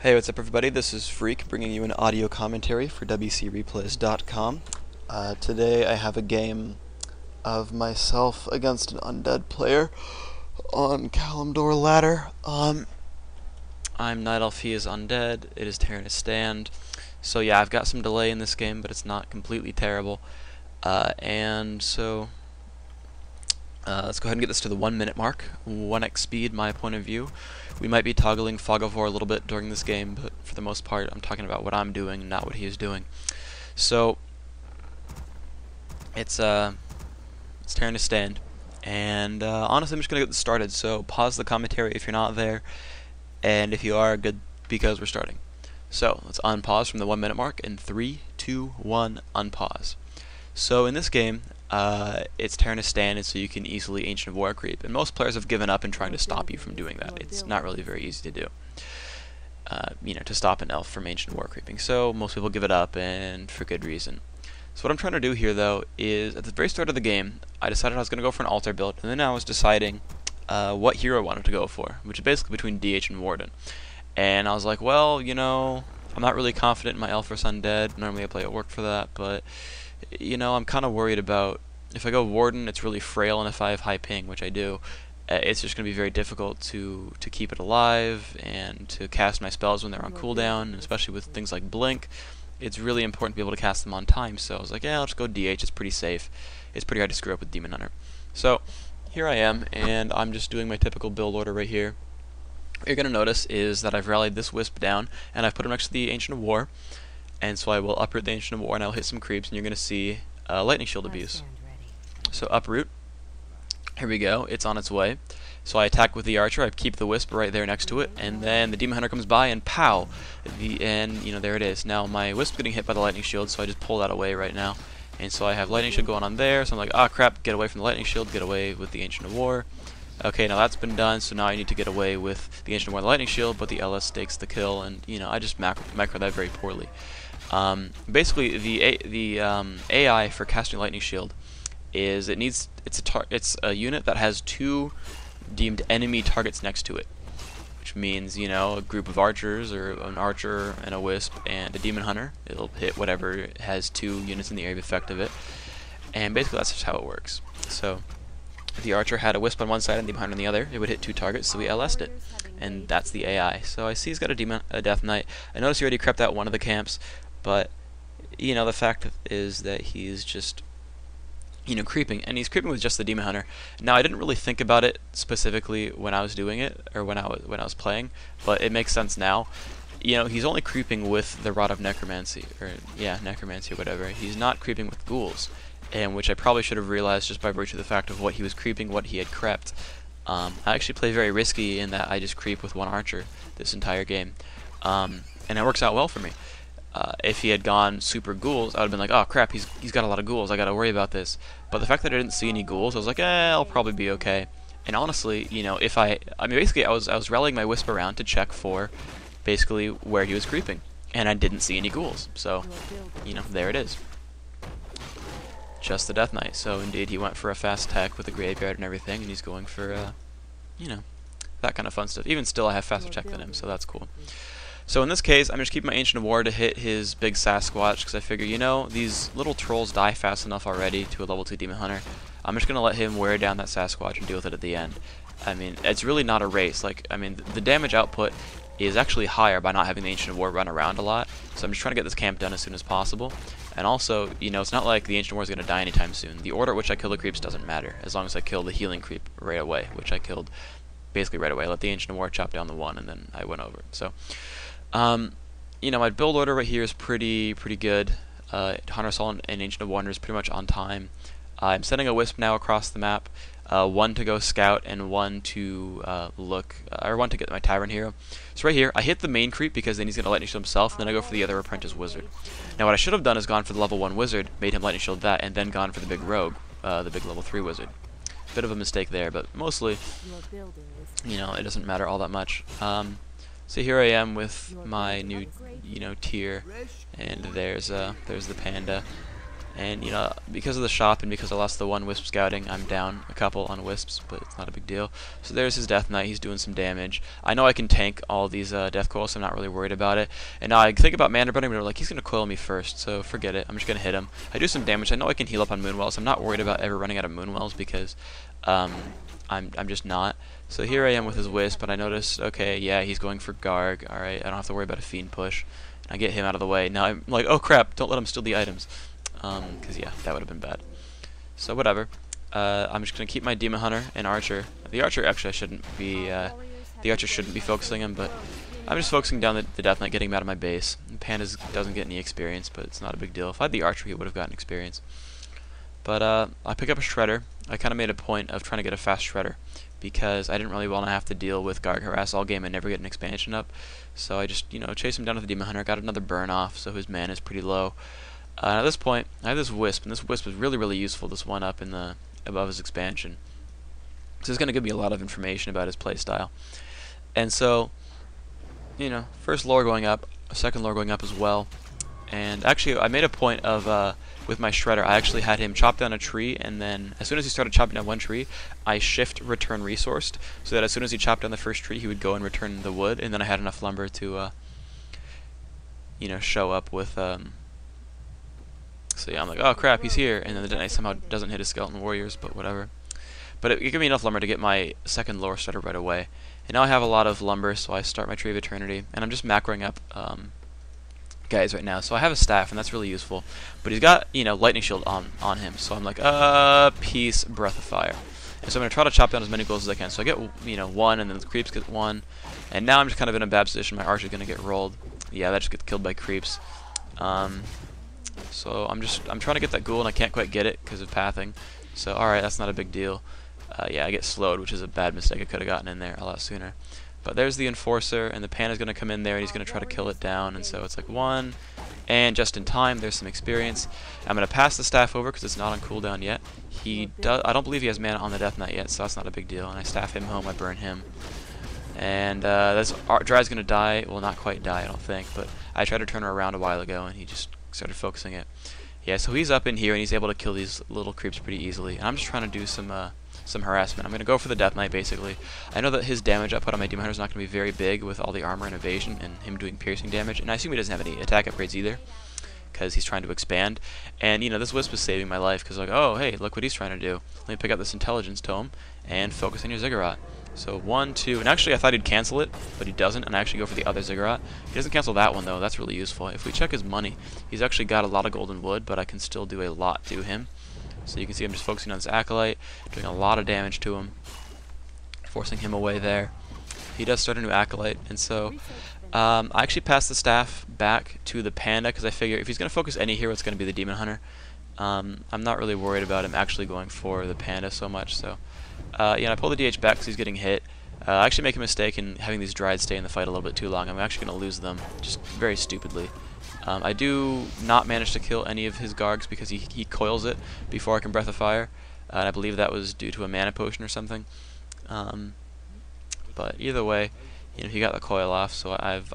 Hey, what's up everybody? This is Phreak bringing you an audio commentary for WCReplays.com. Today I have a game of myself against an undead player on Kalimdor ladder. I'm Night Elf, he is undead, it is tearing a stand. So yeah, I've got some delay in this game, but it's not completely terrible. Let's go ahead and get this to the 1 minute mark. 1x speed, my point of view. We might be toggling Fog of War a little bit during this game, but for the most part I'm talking about what I'm doing, not what he is doing. So it's tearing a stand, and honestly I'm just gonna get this started, so pause the commentary if you're not there, and if you are, good, because we're starting. So let's unpause from the 1 minute mark in 3, 2, 1, unpause. So in this game, it's tearing a stand, and so you can easily Ancient of War creep, and most players have given up in trying to stop you from doing that. It's not really very easy to do, to stop an elf from Ancient of War creeping. So most people give it up, and for good reason. So what I'm trying to do here, though, is at the very start of the game, I decided I was going to go for an altar build, and then I was deciding what hero I wanted to go for, which is basically between DH and Warden. And I was like, well, I'm not really confident in my elf versus undead. Normally I play at work for that, but I'm kind of worried about if I go Warden, it's really frail, and if I have high ping, which I do, it's just going to be very difficult to keep it alive and to cast my spells when they're on cooldown, and especially with things like Blink. It's really important to be able to cast them on time, so I was like, yeah, I'll just go DH, it's pretty safe. It's pretty hard to screw up with Demon Hunter. So, here I am, and I'm just doing my typical build order right here. What you're going to notice is that I've rallied this Wisp down, and I've put him next to the Ancient of War. And so I will uproot the Ancient of War, and I'll hit some creeps, and you're going to see Lightning Shield abuse. So uproot. Here we go. It's on its way. So I attack with the Archer. I keep the Wisp right there next to it, and then the Demon Hunter comes by, and pow! There it is. Now my Wisp's getting hit by the Lightning Shield, so I just pull that away right now. And so I have Lightning Shield going on there, so I'm like, ah, crap, get away from the Lightning Shield, get away with the Ancient of War. Okay, now that's been done, so now I need to get away with the Ancient of War and the Lightning Shield, but the LS stakes the kill, and, I just macro that very poorly. Basically, the AI for casting Lightning Shield is it's a unit that has 2 deemed enemy targets next to it, which means a group of archers, or an archer and a wisp and a demon hunter. It'll hit whatever has 2 units in the area of effect of it, and basically that's just how it works. So if the archer had a wisp on one side and the demon hunter on the other, it would hit 2 targets, so we LS'd it, and that's the AI. So I see he's got a Death Knight. I noticed he already crept out one of the camps, but the fact is that he's just creeping, and he's creeping with just the Demon Hunter. Now I didn't really think about it specifically when I was doing it, or when I was playing, but it makes sense now. He's only creeping with the Rod of Necromancy, Necromancy or whatever. He's not creeping with ghouls, and which I probably should have realized just by virtue of the fact of what he was creeping, what he had crept. I actually play very risky in that I just creep with 1 archer this entire game, and it works out well for me. If he had gone super ghouls, I would have been like, oh crap, he's got a lot of ghouls, I gotta worry about this. But the fact that I didn't see any ghouls, I was like, I'll probably be okay. And honestly, basically I was rallying my Wisp around to check for basically where he was creeping, and I didn't see any ghouls. So, there it is. Just the Death Knight. So indeed, he went for a fast tech with a graveyard and everything, and he's going for, that kind of fun stuff. Even still, I have faster tech than him, so that's cool. So in this case, I'm just keeping my Ancient of War to hit his big Sasquatch, because I figure, these little trolls die fast enough already to a level 2 Demon Hunter. I'm just going to let him wear down that Sasquatch and deal with it at the end. It's really not a race. The damage output is actually higher by not having the Ancient of War run around a lot, so I'm just trying to get this camp done as soon as possible. And also, it's not like the Ancient of War is going to die anytime soon. The order at which I kill the creeps doesn't matter, as long as I kill the healing creep right away, which I killed basically right away. I let the Ancient of War chop down the 1, and then I went over it. So my build order right here is pretty good. Hunter Assault and Ancient of Wonder is pretty much on time. I'm sending a Wisp now across the map, 1 to go scout and 1 to one to get my Tyrant hero. So right here, I hit the main creep because then he's going to Lightning Shield himself, and then I go for the other Apprentice Wizard. Now what I should have done is gone for the level 1 Wizard, made him Lightning Shield that, and then gone for the big Rogue, the big level 3 Wizard. Bit of a mistake there, but mostly, it doesn't matter all that much. So here I am with my new, tier, and there's the panda, And, because of the shop and because I lost the one wisp scouting, I'm down a couple on wisps, but it's not a big deal. So there's his Death Knight. He's doing some damage. I know I can tank all these Death Coils, so I'm not really worried about it. And now I think about Mana Burning, but like, he's going to coil me first, so forget it. I'm just going to hit him. I do some damage. I know I can heal up on Moonwells. I'm not worried about ever running out of Moonwells because I'm just not. So here I am with his wisp, and I notice, okay, yeah, he's going for Garg. Alright, I don't have to worry about a Fiend push. And I get him out of the way. Now I'm like, oh crap, don't let him steal the items. Because yeah, that would have been bad. So whatever. I'm just gonna keep my Demon Hunter and Archer. The Archer actually I shouldn't be. The Archer shouldn't be focusing him, but I'm just focusing down the Death Knight, getting him out of my base. And Pandas doesn't get any experience, but it's not a big deal. If I had the Archer, he would have gotten experience. But I pick up a Shredder. I kind of made a point of trying to get a fast Shredder because I didn't really want to have to deal with Garg Harass all game and never get an expansion up. So I just chase him down with the Demon Hunter. Got another burn off, so his mana is pretty low. At this point, I have this Wisp, and this Wisp is really, really useful, this one up in the above his expansion. So it's going to give me a lot of information about his playstyle. And so, first lore going up, a second lore going up as well. And actually, I made a point of, with my Shredder, I actually had him chop down a tree, and then as soon as he started chopping down one tree, I shift return resourced, so that as soon as he chopped down the first tree, he would go and return the wood, and then I had enough lumber to, show up with, So yeah, I'm like, oh crap, he's here, and then the Death Knight somehow doesn't hit his Skeleton Warriors, but whatever. But it gave me enough lumber to get my second lore started right away. And now I have a lot of lumber, so I start my Tree of Eternity, and I'm just macroing up guys right now. So I have a staff, and that's really useful. But he's got, Lightning Shield on him, so I'm like, peace, Breath of Fire. And so I'm going to try to chop down as many goals as I can. So I get, one, and then the creeps get one. And now I'm just kind of in a bad position. My Archer's going to get rolled. Yeah, that just gets killed by creeps. So I'm trying to get that ghoul, and I can't quite get it because of pathing. So alright, that's not a big deal. Yeah, I get slowed, which is a bad mistake. I could have gotten in there a lot sooner. But there's the Enforcer, and the Panda's going to come in there, and he's going to try to kill it down. And so it's like one, and just in time, there's some experience. I'm going to pass the staff over because it's not on cooldown yet. I don't believe he has mana on the Death Knight yet, so that's not a big deal. And I staff him home, I burn him. And this Dry's going to die. Well, not quite die, I don't think, but I tried to turn her around a while ago, and he just started focusing it. Yeah, so he's up in here, and he's able to kill these little creeps pretty easily. And I'm just trying to do some harassment. I'm going to go for the Death Knight, basically. I know that his damage output on my Demon Hunter is not going to be very big with all the armor and evasion and him doing piercing damage. And I assume he doesn't have any attack upgrades either, because he's trying to expand. And, this Wisp is saving my life, because like, oh, hey, look what he's trying to do. Let me pick up this Intelligence Tome and focus on your Ziggurat. So 1, 2, and actually I thought he'd cancel it, but he doesn't, and I actually go for the other Ziggurat. He doesn't cancel that one though, that's really useful. If we check his money, he's actually got a lot of golden wood, but I can still do a lot to him. So you can see I'm just focusing on this Acolyte, doing a lot of damage to him, forcing him away there. He does start a new Acolyte, and so I actually passed the staff back to the Panda, because I figure if he's going to focus any hero, it's going to be the Demon Hunter. I'm not really worried about him actually going for the Panda so much, so I pull the DH back because he's getting hit. I actually make a mistake in having these Dryades stay in the fight a little bit too long. I'm actually going to lose them, just very stupidly. I do not manage to kill any of his Gargs because he coils it before I can Breath of Fire, and I believe that was due to a mana potion or something. But either way, he got the coil off, so I've